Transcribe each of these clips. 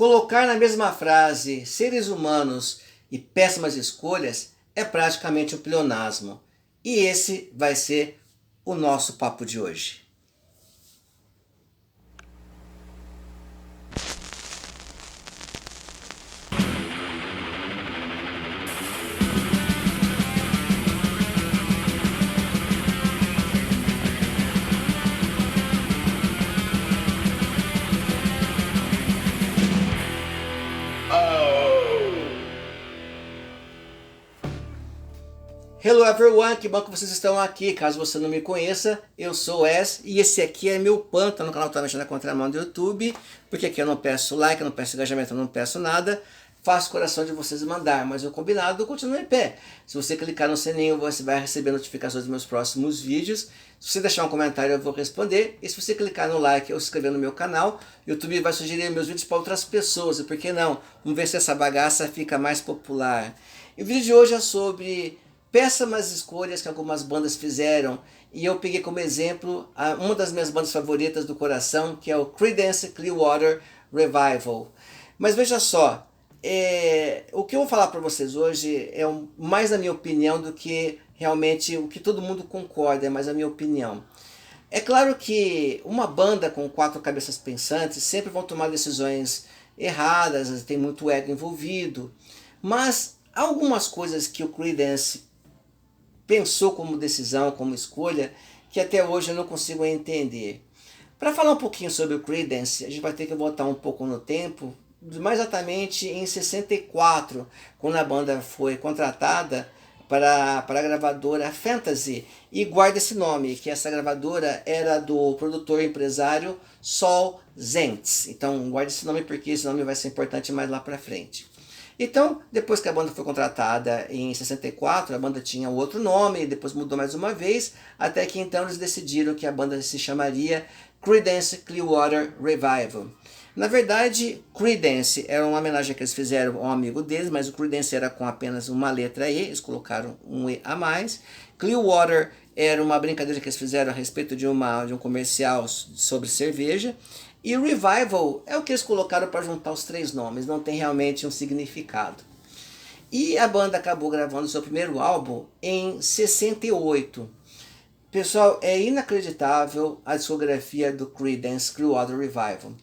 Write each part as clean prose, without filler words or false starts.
Colocar na mesma frase seres humanos e péssimas escolhas é praticamente um pleonasmo. E esse vai ser o nosso papo de hoje. Hello everyone, que bom que vocês estão aqui. Caso você não me conheça, eu sou o Wes e esse aqui é meu pântano no canal Tá Mexendo na Contramão do YouTube, porque aqui eu não peço like, eu não peço engajamento, eu não peço nada. Faço coração de vocês mandar, mas o combinado continua em pé. Se você clicar no sininho, você vai receber notificações dos meus próximos vídeos. Se você deixar um comentário, eu vou responder. E se você clicar no like ou se inscrever no meu canal, o YouTube vai sugerir meus vídeos para outras pessoas. E por que não? Vamos ver se essa bagaça fica mais popular. E o vídeo de hoje é sobre péssimas escolhas que algumas bandas fizeram, e eu peguei como exemplo uma das minhas bandas favoritas do coração, que é o Creedence Clearwater Revival. Mas veja só, o que eu vou falar para vocês hoje é mais a minha opinião do que realmente o que todo mundo concorda, é mais a minha opinião. É claro que uma banda com 4 cabeças pensantes sempre vão tomar decisões erradas, tem muito ego envolvido, mas há algumas coisas que o Creedence pensou como decisão, como escolha, que até hoje eu não consigo entender. Para falar um pouquinho sobre o Creedence, a gente vai ter que voltar um pouco no tempo, mais exatamente em 64, quando a banda foi contratada para a gravadora Fantasy. E guarda esse nome, que essa gravadora era do produtor e empresário Saul Zaentz. Então guarda esse nome porque esse nome vai ser importante mais lá para frente. Então, depois que a banda foi contratada em 64, a banda tinha outro nome, depois mudou mais uma vez, até que então eles decidiram que a banda se chamaria Creedence Clearwater Revival. Na verdade, Creedence era uma homenagem que eles fizeram ao amigo deles, mas o Creedence era com apenas uma letra E, eles colocaram um E a mais. Clearwater era uma brincadeira que eles fizeram a respeito de um comercial sobre cerveja. E Revival é o que eles colocaram para juntar os 3 nomes, não tem realmente um significado. E a banda acabou gravando seu primeiro álbum em 68. Pessoal, é inacreditável a discografia do Creedence Clearwater Revival.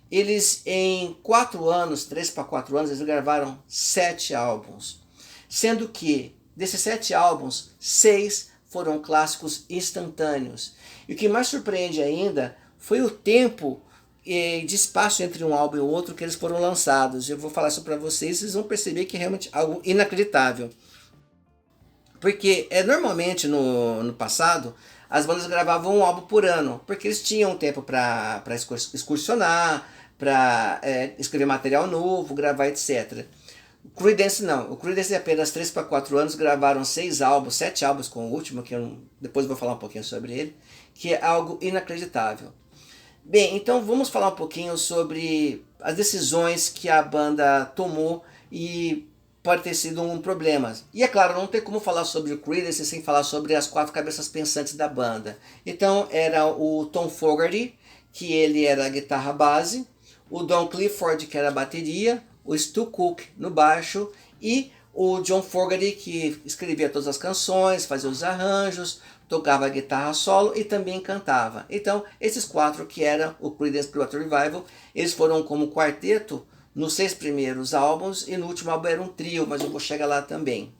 Eles em 4 anos, 3 para 4 anos, eles gravaram 7 álbuns. Sendo que desses 7 álbuns, 6 foram clássicos instantâneos. E o que mais surpreende ainda foi o tempo de espaço entre um álbum e o outro que eles foram lançados. Eu vou falar isso para vocês, vocês vão perceber que é realmente algo inacreditável. Porque normalmente no passado as bandas gravavam um álbum por ano, porque eles tinham tempo para excursionar, para escrever material novo, gravar, etc. O Creedence não, o Creedence em apenas 3 para 4 anos gravaram 6 álbuns, 7 álbuns com o último, que depois vou falar um pouquinho sobre ele, que é algo inacreditável. Bem, então vamos falar um pouquinho sobre as decisões que a banda tomou e pode ter sido um problema. E é claro, não tem como falar sobre o Creedence sem falar sobre as 4 cabeças pensantes da banda. Então era o Tom Fogerty, que ele era a guitarra base, o Don Clifford, que era a bateria, o Stu Cook no baixo e o John Fogerty, que escrevia todas as canções, fazia os arranjos, tocava guitarra solo e também cantava. Então, esses 4 que eram o Creedence Clearwater Revival, eles foram como quarteto nos 6 primeiros álbuns e no último álbum era um trio, mas eu vou chegar lá também.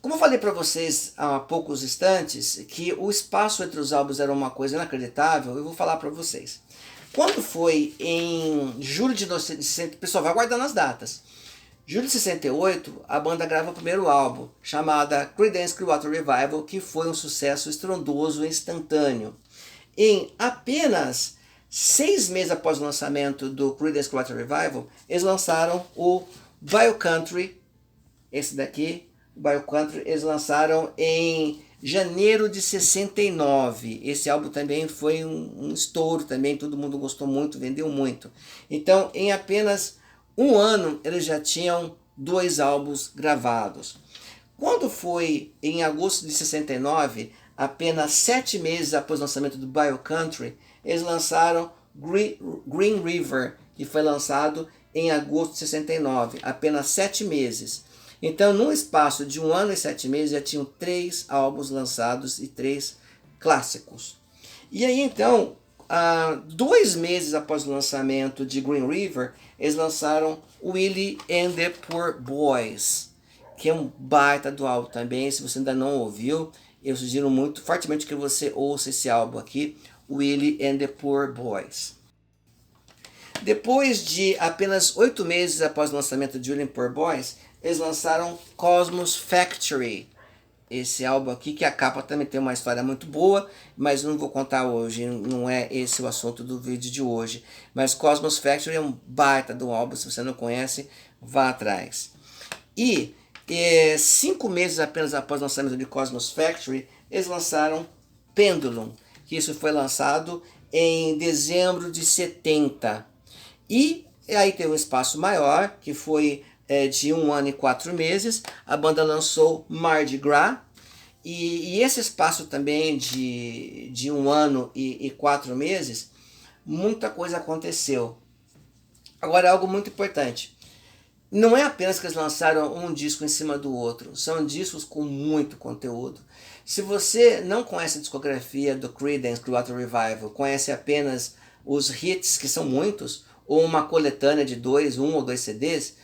Como eu falei para vocês há poucos instantes, que o espaço entre os álbuns era uma coisa inacreditável, eu vou falar para vocês. Quando foi em julho de 1960, pessoal, vai guardando as datas. Julho de 68, a banda grava o primeiro álbum, chamada Creedence Clearwater Revival, que foi um sucesso estrondoso e instantâneo. Em apenas 6 meses após o lançamento do Creedence Clearwater Revival, eles lançaram o Biocountry, esse daqui, o Biocountry, eles lançaram em janeiro de 69. Esse álbum também foi um estouro, também todo mundo gostou muito, vendeu muito. Então, em apenas um ano eles já tinham 2 álbuns gravados. Quando foi em agosto de 69, apenas 7 meses após o lançamento do Biocountry, eles lançaram Green River, que foi lançado em agosto de 69, apenas 7 meses. Então, num espaço de 1 ano e 7 meses, já tinham 3 álbuns lançados e 3 clássicos. E aí, então, 2 meses após o lançamento de Green River, eles lançaram Willie and the Poor Boys, que é um baita do álbum também. Se você ainda não ouviu, eu sugiro muito fortemente que você ouça esse álbum aqui, Willie and the Poor Boys. Depois de apenas 8 meses após o lançamento de Willie and the Poor Boys, eles lançaram Cosmos Factory. Esse álbum aqui, que a capa também tem uma história muito boa, mas não vou contar hoje, não é esse o assunto do vídeo de hoje. Mas Cosmos Factory é um baita do álbum, se você não conhece, vá atrás. E 5 meses apenas após o lançamento de Cosmos Factory, eles lançaram Pendulum, que isso foi lançado em dezembro de 70. E aí teve um espaço maior, que foi de 1 ano e 4 meses, a banda lançou Mardi Gras, e esse espaço também de 1 ano e 4 meses, muita coisa aconteceu. Agora, algo muito importante, não é apenas que eles lançaram um disco em cima do outro, são discos com muito conteúdo. Se você não conhece a discografia do Creedence Clearwater Revival, conhece apenas os hits, que são muitos, ou uma coletânea de 1 ou 2 CDs,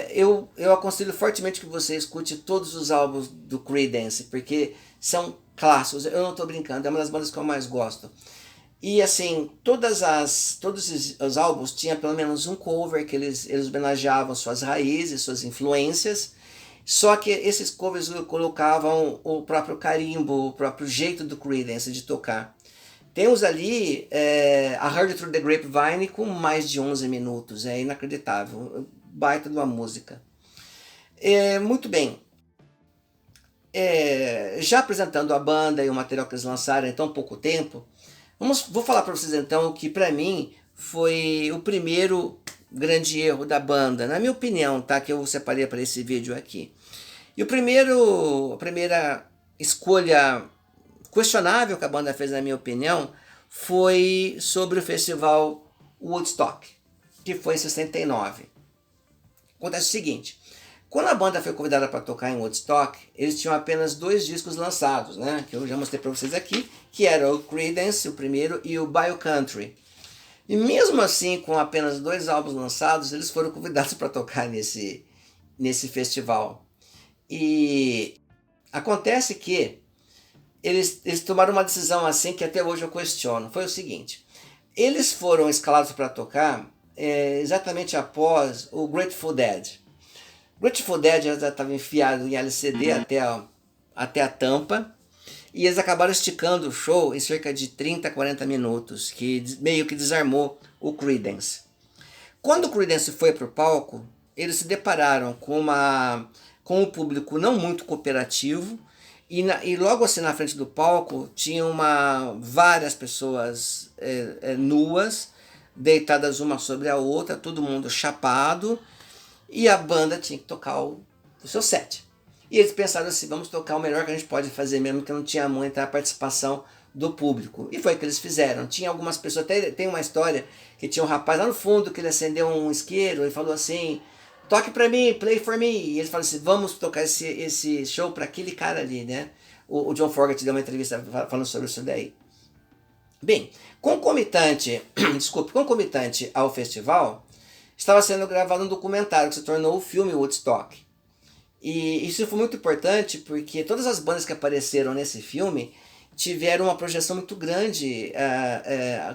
eu aconselho fortemente que você escute todos os álbuns do Creedence, porque são clássicos, eu não estou brincando, é uma das bandas que eu mais gosto. E assim, todos os álbuns tinham pelo menos um cover que eles homenageavam suas raízes, suas influências, só que esses covers colocavam o próprio carimbo, o próprio jeito do Creedence de tocar. Temos ali a Heard Through the Grapevine com mais de 11 minutos, é inacreditável, baita de uma música. Muito bem, já apresentando a banda e o material que eles lançaram em tão pouco tempo, vou falar para vocês então que para mim foi o primeiro grande erro da banda, na minha opinião, tá? Que eu separei para esse vídeo aqui. E a primeira escolha questionável que a banda fez, na minha opinião, foi sobre o festival Woodstock, que foi em 69. Acontece o seguinte, quando a banda foi convidada para tocar em Woodstock, eles tinham apenas 2 discos lançados, né, que eu já mostrei para vocês aqui, que era o Creedence, o primeiro, e o Biocountry. E mesmo assim, com apenas 2 álbuns lançados, eles foram convidados para tocar nesse festival. E acontece que eles tomaram uma decisão assim que até hoje eu questiono. Foi o seguinte, eles foram escalados para tocar exatamente após o Grateful Dead. Grateful Dead já estava enfiado em LCD até a tampa, e eles acabaram esticando o show em cerca de 30 a 40 minutos, que meio que desarmou o Creedence. Quando o Creedence foi para o palco, eles se depararam com um público não muito cooperativo, e logo assim na frente do palco tinham várias pessoas nuas, deitadas uma sobre a outra, todo mundo chapado, e a banda tinha que tocar o seu set. E eles pensaram assim, vamos tocar o melhor que a gente pode fazer mesmo, que não tinha muita participação do público. E foi o que eles fizeram. Tinha algumas pessoas, até tem uma história que tinha um rapaz lá no fundo que ele acendeu um isqueiro e falou assim, toque pra mim, play for me. E eles falaram assim, vamos tocar esse show pra aquele cara ali, né? O John Fogerty deu uma entrevista falando sobre isso daí. Bem, concomitante ao festival, estava sendo gravado um documentário que se tornou o filme Woodstock. E isso foi muito importante porque todas as bandas que apareceram nesse filme tiveram uma projeção muito grande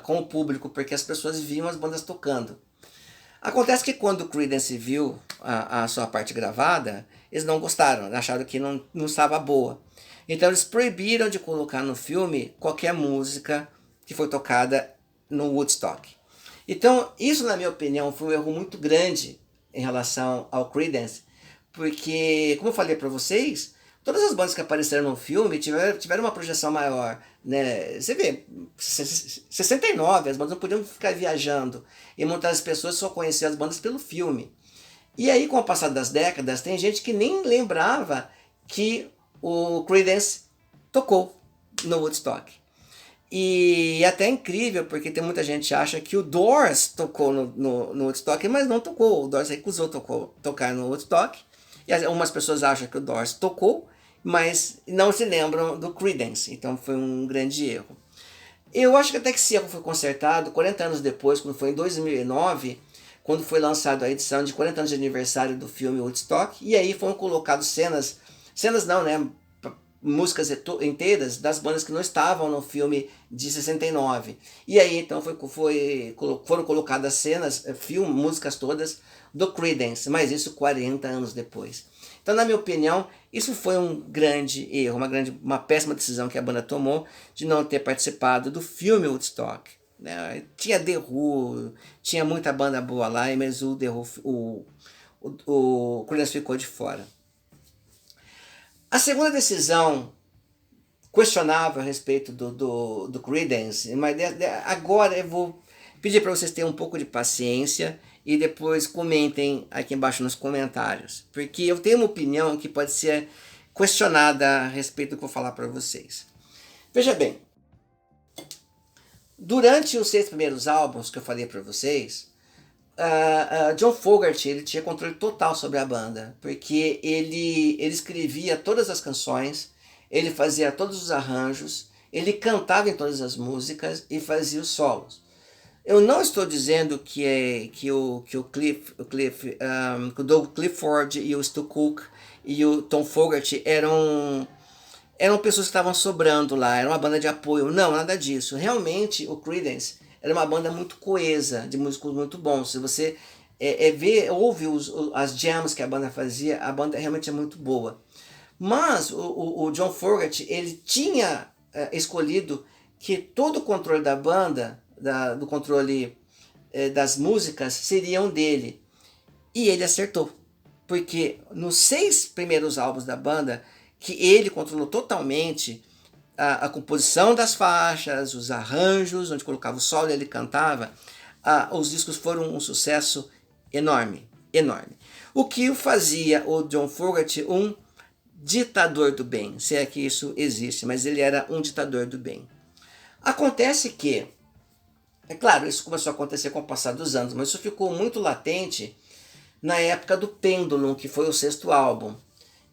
com o público, porque as pessoas viam as bandas tocando. Acontece que quando o Creedence viu a sua parte gravada, eles não gostaram, acharam que não estava boa. Então eles proibiram de colocar no filme qualquer música que foi tocada no Woodstock. Então isso, na minha opinião, foi um erro muito grande em relação ao Creedence, porque, como eu falei para vocês, todas as bandas que apareceram no filme tiveram uma projeção maior, né? Você vê, 69, as bandas não podiam ficar viajando, e muitas pessoas só conheciam as bandas pelo filme. E aí, com o passar das décadas, tem gente que nem lembrava que o Creedence tocou no Woodstock. E até é incrível, porque tem muita gente que acha que o Doors tocou no Woodstock, mas não tocou. O Doors recusou tocar no Woodstock. E algumas pessoas acham que o Doors tocou, mas não se lembram do Creedence. Então foi um grande erro. Eu acho que até que esse erro foi consertado 40 anos depois, quando foi em 2009, quando foi lançado a edição de 40 anos de aniversário do filme Woodstock. E aí foram colocadas cenas não, né? Músicas inteiras das bandas que não estavam no filme de 69. E aí então foram colocadas cenas, músicas todas do Creedence, mas isso 40 anos depois. Então, na minha opinião, isso foi um grande erro, uma péssima decisão que a banda tomou de não ter participado do filme Woodstock. Né? Tinha The Who, tinha muita banda boa lá, mas o The Who, o Creedence ficou de fora. A segunda decisão questionável a respeito do Creedence, mas agora eu vou pedir para vocês terem um pouco de paciência e depois comentem aqui embaixo nos comentários, porque eu tenho uma opinião que pode ser questionada a respeito do que eu vou falar para vocês. Veja bem, durante os 6 primeiros álbuns que eu falei para vocês, John Fogerty ele tinha controle total sobre a banda, porque ele escrevia todas as canções, ele fazia todos os arranjos, ele cantava em todas as músicas e fazia os solos. Eu não estou dizendo que o Doug Clifford e o Stu Cook e o Tom Fogerty eram pessoas que estavam sobrando lá, era uma banda de apoio. Não, nada disso. Realmente o Creedence era uma banda muito coesa, de músicos muito bons. Se você ouve as jams que a banda fazia, a banda realmente é muito boa. Mas o John Fogerty, ele tinha escolhido que todo o controle da banda, do controle das músicas, seriam dele. E ele acertou. Porque nos 6 primeiros álbuns da banda, que ele controlou totalmente a composição das faixas, os arranjos, onde colocava o solo e ele cantava, os discos foram um sucesso enorme, enorme. O que fazia o John Fogerty um ditador do bem, se é que isso existe, mas ele era um ditador do bem. Acontece que, é claro, isso começou a acontecer com o passar dos anos, mas isso ficou muito latente na época do Pendulum, que foi o 6º álbum,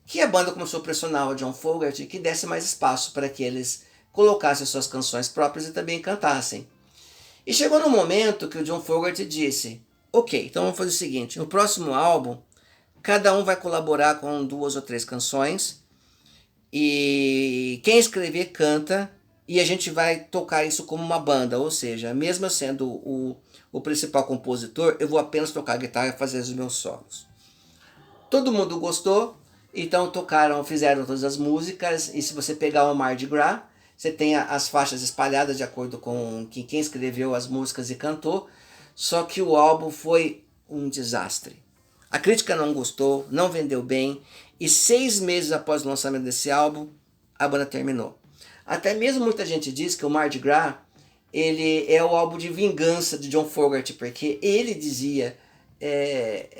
que a banda começou a pressionar o John Fogerty que desse mais espaço para que eles colocassem suas canções próprias e também cantassem. E chegou no momento que o John Fogerty disse, ok, então vamos fazer o seguinte, no próximo álbum, cada um vai colaborar com 2 ou 3 canções, e quem escrever canta, e a gente vai tocar isso como uma banda, ou seja, mesmo eu sendo o principal compositor, eu vou apenas tocar guitarra e fazer os meus solos. Todo mundo gostou, então fizeram todas as músicas, e se você pegar o Mardi Gras, você tem as faixas espalhadas de acordo com quem escreveu as músicas e cantou, só que o álbum foi um desastre. A crítica não gostou, não vendeu bem, e 6 meses após o lançamento desse álbum, a banda terminou. Até mesmo muita gente diz que o Mardi Gras ele é o álbum de vingança de John Fogerty, porque ele dizia,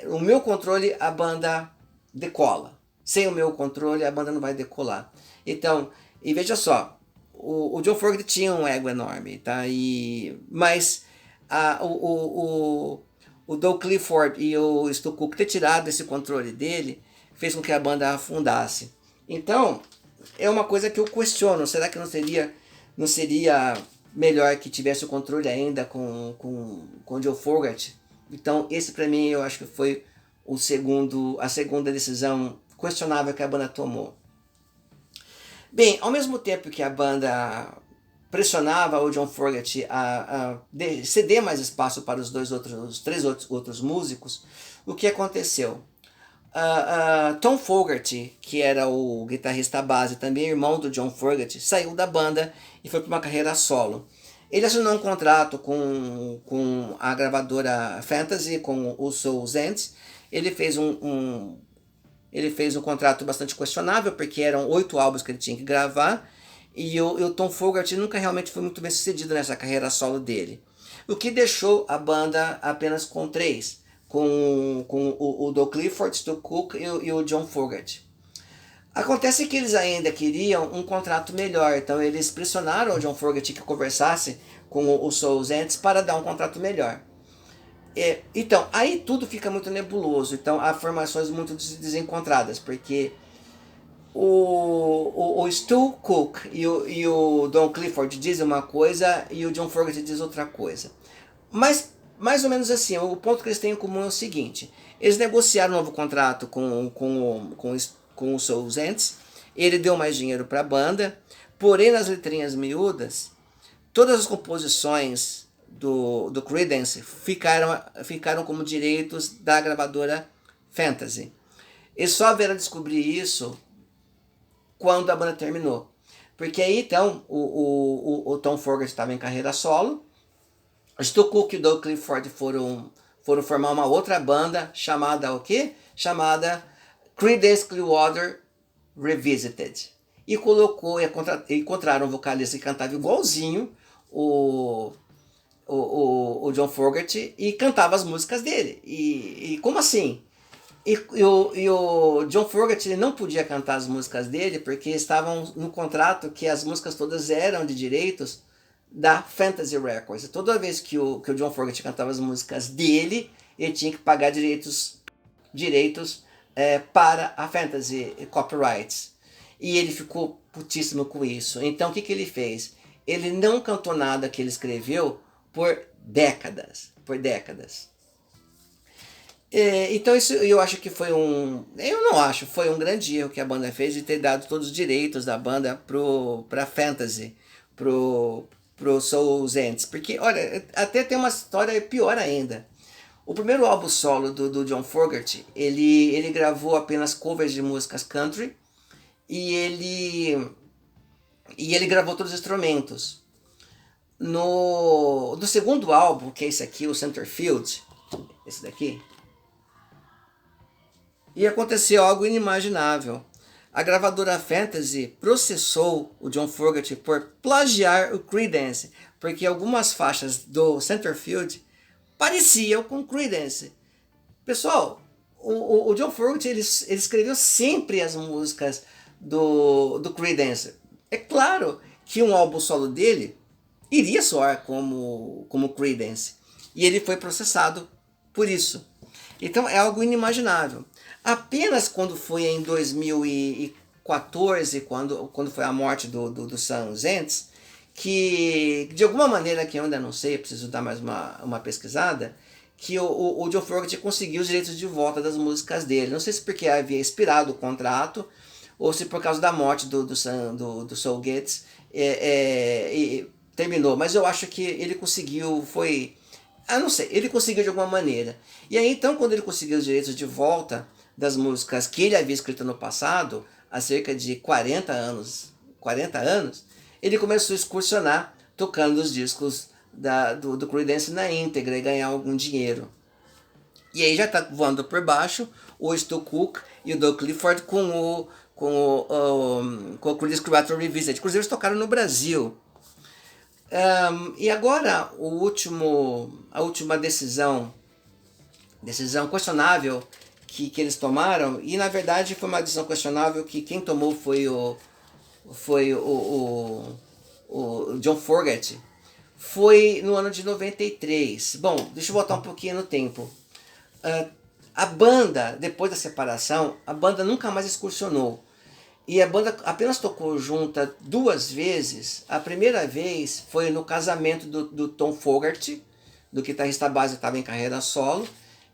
o meu controle a banda decola, sem o meu controle a banda não vai decolar. Então, e veja só, o John Fogerty tinha um ego enorme, tá? Mas o Doug Clifford e o Stu Cook ter tirado esse controle dele fez com que a banda afundasse. Então, é uma coisa que eu questiono, será que não seria melhor que tivesse o controle ainda com o John Fogerty? Então, esse para mim eu acho que foi a segunda decisão questionável que a banda tomou. Bem, ao mesmo tempo que a banda pressionava o John Fogerty a ceder mais espaço para os 3 outros músicos, o que aconteceu? Tom Fogerty, que era o guitarrista base, também irmão do John Fogerty, saiu da banda e foi para uma carreira solo. Ele assinou um contrato com a gravadora Fantasy, com o Soul Ends. Ele fez um contrato bastante questionável, porque eram 8 álbuns que ele tinha que gravar, e o Tom Fogerty nunca realmente foi muito bem sucedido nessa carreira solo dele. O que deixou a banda apenas com 3, com o Doug Clifford, Stu Cook e o John Fogerty. Acontece que eles ainda queriam um contrato melhor, então eles pressionaram o John Fogerty que conversasse com o Saul Zaentz para dar um contrato melhor. Então, aí tudo fica muito nebuloso, então há formações muito desencontradas, porque o Stu Cook e o Don Clifford dizem uma coisa e o John Fogerty diz outra coisa. Mas, mais ou menos assim, o ponto que eles têm em comum é o seguinte: eles negociaram um novo contrato com o Saul Zaentz, ele deu mais dinheiro para a banda, porém nas letrinhas miúdas, todas as composições do Creedence ficaram como direitos da gravadora Fantasy. Eles só vieram descobrir isso quando a banda terminou. Porque aí então o Tom Fogerty estava em carreira solo, o Stu Cook e o Doug Clifford foram formar uma outra banda chamada o quê? Chamada Creedence Clearwater Revisited. E encontraram um vocalista que cantava igualzinho o John Fogerty e cantava as músicas dele. E como assim? E o John Fogerty não podia cantar as músicas dele porque estavam no contrato que as músicas todas eram de direitos da Fantasy Records. E toda vez que o John Fogerty cantava as músicas dele, ele tinha que pagar direitos para a Fantasy Copyrights. E ele ficou putíssimo com isso. Então o que ele fez? Ele não cantou nada que ele escreveu por décadas. Então isso eu acho que foi eu não acho, foi um grande erro que a banda fez de ter dado todos os direitos da banda pra Fantasy, pro Saul Zaentz, porque olha, até tem uma história pior ainda. O primeiro álbum solo do John Fogerty, ele gravou apenas covers de músicas country e ele gravou todos os instrumentos. No segundo álbum, que é esse aqui, o Centerfield, esse daqui, e aconteceu algo inimaginável. A gravadora Fantasy processou o John Fogerty por plagiar o Creedence, porque algumas faixas do Centerfield pareciam com Creedence. Pessoal, o John Fogerty ele escreveu sempre as músicas do Creedence. É claro que um álbum solo dele iria soar como Creedence. E ele foi processado por isso. Então é algo inimaginável. Apenas quando foi em 2014, quando foi a morte do Saul Zaentz, que de alguma maneira, que eu ainda não sei, preciso dar mais uma pesquisada, que o John Fogerty conseguiu os direitos de volta das músicas dele. Não sei se porque havia expirado o contrato, ou se por causa da morte do Saul Zaentz terminou. Mas eu acho que ele conseguiu, não sei, ele conseguiu de alguma maneira. E aí então, quando ele conseguiu os direitos de volta das músicas que ele havia escrito no passado, há cerca de 40 anos, ele começou a excursionar tocando os discos do Creedence na íntegra e ganhar algum dinheiro. E aí já está voando por baixo o Stu Cook e o Doug Clifford com o Creedence Clearwater Revisited. Inclusive eles tocaram no Brasil. E agora a última decisão questionável que eles tomaram, e na verdade foi uma decisão questionável que quem tomou foi o John Fogerty, foi no ano de 93. Bom, deixa eu voltar um pouquinho no tempo. A banda, depois da separação, a banda nunca mais excursionou. E a banda apenas tocou junta 2 vezes. A primeira vez foi no casamento do Tom Fogerty, do guitarrista base que estava em carreira solo.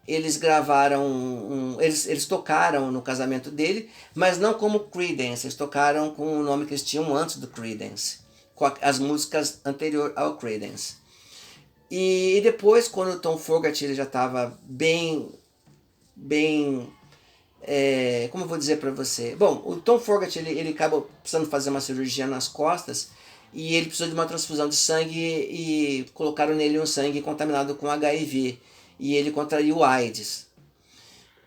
Eles gravaram, eles tocaram no casamento dele, mas não como Creedence, eles tocaram com o nome que eles tinham antes do Creedence, com as músicas anteriores ao Creedence. E depois, quando o Tom Fogerty ele já estava bem, como eu vou dizer para você? Bom, o Tom Fogerty ele acabou precisando fazer uma cirurgia nas costas e ele precisou de uma transfusão de sangue e colocaram nele um sangue contaminado com HIV e ele contraiu AIDS.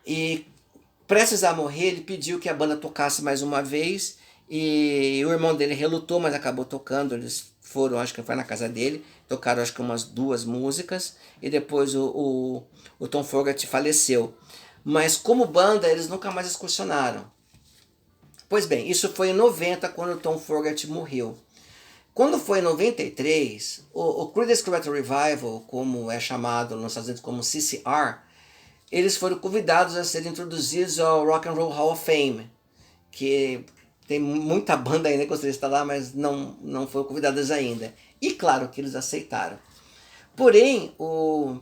E prestes a morrer, ele pediu que a banda tocasse mais uma vez e o irmão dele relutou, mas acabou tocando. Eles foram, acho que foi na casa dele, tocaram acho que umas 2 músicas e depois o Tom Fogerty faleceu. Mas como banda, eles nunca mais excursionaram. Pois bem, isso foi em 90, quando o Tom Fogerty morreu. Quando foi em 93, o Creedence Clearwater Revival, como é chamado nos Estados Unidos como CCR, eles foram convidados a serem introduzidos ao Rock and Roll Hall of Fame, que tem muita banda ainda que gostaria de estar lá, mas não foram convidadas ainda. E claro que eles aceitaram. Porém, o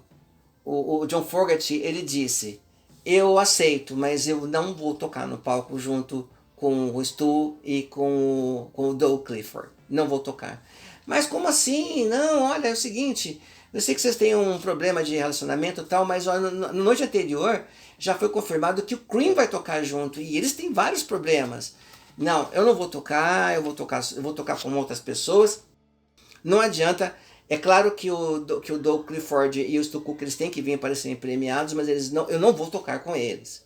John Fogerty, ele disse: eu aceito, mas eu não vou tocar no palco junto com o Stu e com o Doug Clifford. Não vou tocar. Mas como assim? Não, olha, é o seguinte, eu sei que vocês têm um problema de relacionamento e tal, mas olha, na noite anterior já foi confirmado que o Cream vai tocar junto e eles têm vários problemas. Não, eu não vou tocar, eu vou tocar com outras pessoas. Não adianta. É claro que o Doug Clifford e o Stu Cook, eles têm que vir para serem premiados, mas eu não vou tocar com eles.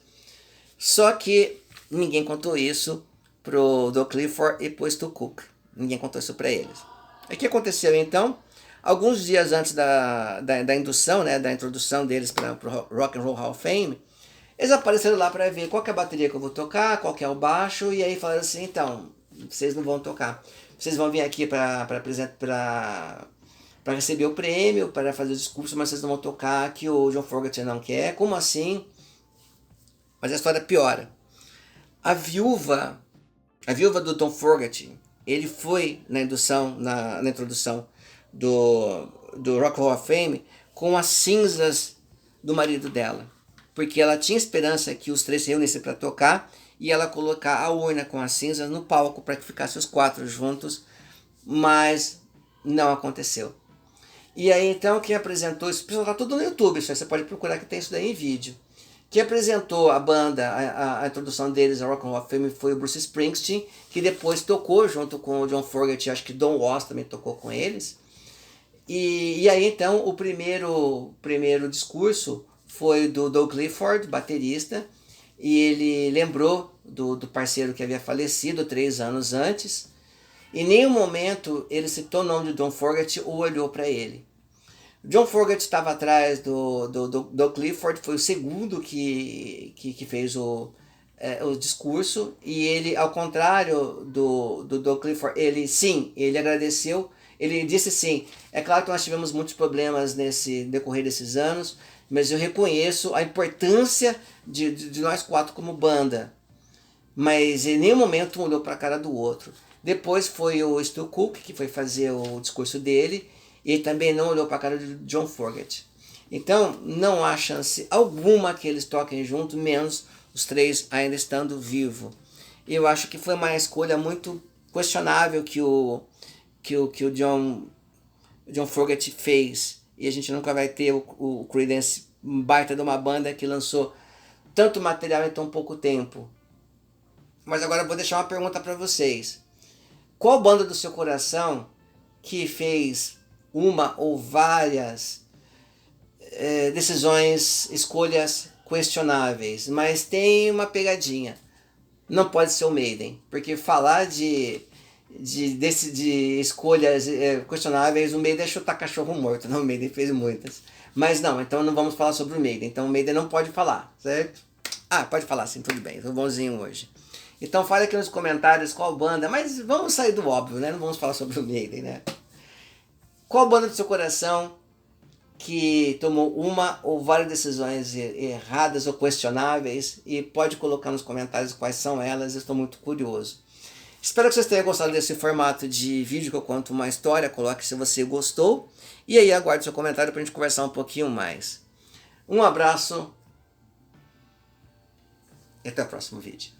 Só que ninguém contou isso pro Doug Clifford e pro Stu Cook. Ninguém contou isso para eles. O que aconteceu então? Alguns dias antes da indução, né, da introdução deles para o Rock and Roll Hall of Fame, eles apareceram lá para ver qual que é a bateria que eu vou tocar, qual que é o baixo, e aí falaram assim: então, vocês não vão tocar. Vocês vão vir aqui para receber o prêmio, para fazer o discurso, mas vocês não vão tocar, que o John Fogerty não quer. Como assim? Mas a história piora. A viúva do Tom Fogerty, ele foi na introdução do Rock Hall of Fame com as cinzas do marido dela, porque ela tinha esperança que os três se reunissem para tocar e ela colocar a urna com as cinzas no palco para que ficassem os quatro juntos, mas não aconteceu. E aí então quem apresentou isso, está tudo no YouTube, você pode procurar que tem isso daí em vídeo. Quem apresentou a banda, a introdução deles ao Rock and Roll of Fame foi o Bruce Springsteen, que depois tocou junto com o John Fogerty, acho que Don Was também tocou com eles. E aí então o primeiro discurso foi do Doug Clifford, baterista, e ele lembrou do parceiro que havia falecido 3 anos antes. Em nenhum momento ele citou o nome de John Fogerty ou olhou para ele. John Fogerty estava atrás do Clifford, foi o segundo que fez o discurso, e ele, ao contrário do Clifford, ele agradeceu, ele disse sim, é claro que nós tivemos muitos problemas nesse decorrer desses anos, mas eu reconheço a importância de nós quatro como banda, mas em nenhum momento um olhou para a cara do outro. Depois foi o Stu Cook que foi fazer o discurso dele, e ele também não olhou para a cara de John Fogerty. Então não há chance alguma que eles toquem junto, menos os três ainda estando vivos. Eu acho que foi uma escolha muito questionável que o John Fogerty fez, e a gente nunca vai ter o Creedence, baita de uma banda que lançou tanto material em tão pouco tempo. Mas agora eu vou deixar uma pergunta para vocês. Qual banda do seu coração que fez uma ou várias decisões, escolhas questionáveis, mas tem uma pegadinha? Não pode ser o Maiden, porque falar de escolhas questionáveis, o Maiden é chutar cachorro morto, não, o Maiden fez muitas. Mas não, então não vamos falar sobre o Maiden, então o Maiden não pode falar, certo? Ah, pode falar sim, tudo bem, tô bonzinho hoje. Então fale aqui nos comentários qual banda, mas vamos sair do óbvio, né? Não vamos falar sobre o Maiden, né? Qual banda do seu coração que tomou uma ou várias decisões erradas ou questionáveis, e pode colocar nos comentários quais são elas, eu estou muito curioso. Espero que vocês tenham gostado desse formato de vídeo que eu conto uma história, coloque se você gostou, e aí aguarde seu comentário para a gente conversar um pouquinho mais. Um abraço e até o próximo vídeo.